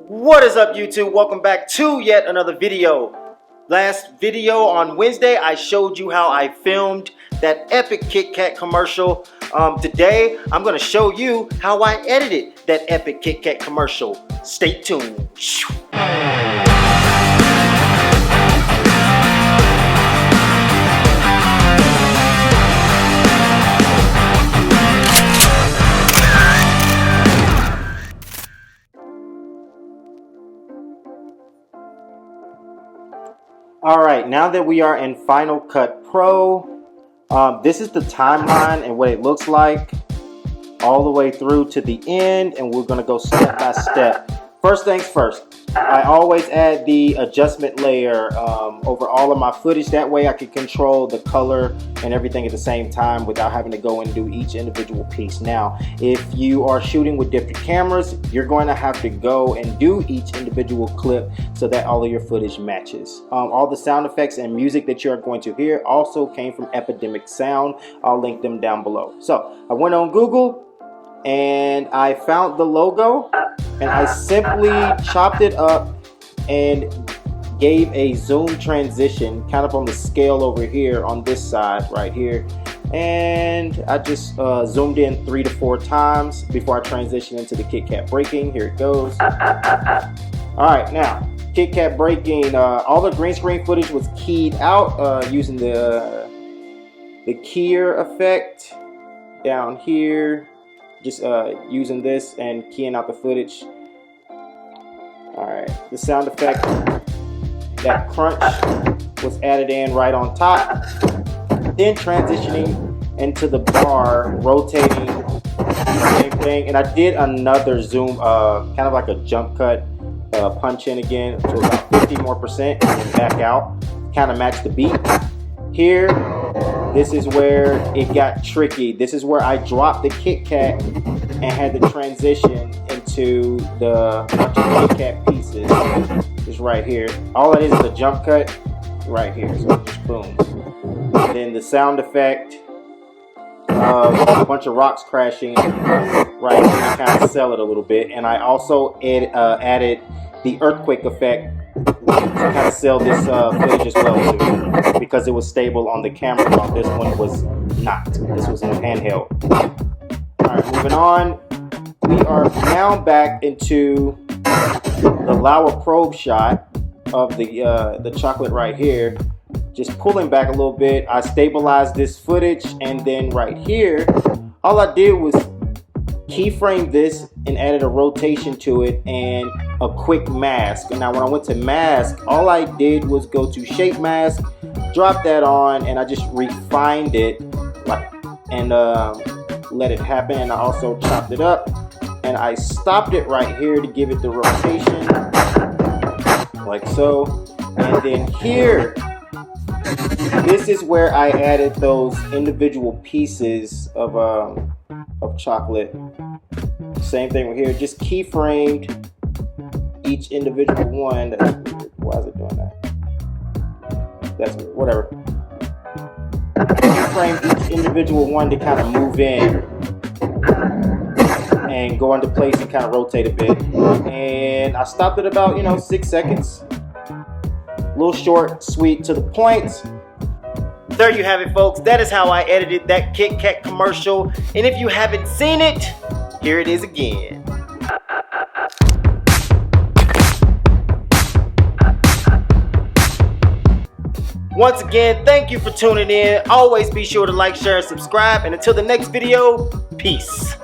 What is up, YouTube? Welcome back to yet another video. Last video on Wednesday, I showed you how I filmed that epic Kit Kat commercial. Today, I'm going to show you how I edited that epic Kit Kat commercial. Stay tuned. Alright, now that we are in Final Cut Pro, this is the timeline and what it looks like all the way through to the end, and we're going to go step by step. First things first, I always add the adjustment layer over all of my footage. That way I can control the color and everything at the same time without having to go and do each individual piece. Now, if you are shooting with different cameras, you're going to have to go and do each individual clip so that all of your footage matches. All the sound effects and music that you are going to hear also came from Epidemic Sound. I'll link them down below. So I went on Google and I found the logo, and I simply chopped it up and gave a zoom transition kind of on the scale over here on this side right here, and I just zoomed in 3 to 4 times before I transition into the Kit Kat breaking. Here it goes. Alright, now Kit Kat breaking, all the green screen footage was keyed out using the keyer effect down here. Just using this and keying out the footage. Alright, the sound effect, that crunch, was added in right on top. Then transitioning into the bar, rotating, same thing. And I did another zoom, kind of like a jump cut, punch in again to about 50% more and then back out, kind of match the beat. Here, this is where it got tricky. This is where I dropped the Kit Kat and had to transition into the bunch of Kit Kat pieces. Just right here. All it is a jump cut right here. So just boom. And then the sound effect of a bunch of rocks crashing right here to kind of sell it a little bit. And I also added the earthquake effect to kind of sell this footage as well too, because it was stable on the camera while this one was not. This was in a handheld. Alright, moving on. We are now back into the Laowa probe shot of the chocolate right here. Just pulling back a little bit. I stabilized this footage, and then right here, all I did was keyframe this and added a rotation to it and a quick mask. Now when I went to mask, all I did was go to shape mask, drop that on, and I just refined it and let it happen. And I also chopped it up and I stopped it right here to give it the rotation like so. And then here, this is where I added those individual pieces of chocolate. Same thing right here, just keyframed each individual one. That's weird. Why is it doing that? That's weird. Whatever. Keyframe each individual one to kind of move in and go into place and kind of rotate a bit. And I stopped at about 6 seconds. A little short, sweet, to the point. There you have it, folks. That is how I edited that Kit Kat commercial. And if you haven't seen it, here it is again. Once again, thank you for tuning in. Always be sure to like, share, and subscribe. And until the next video, peace.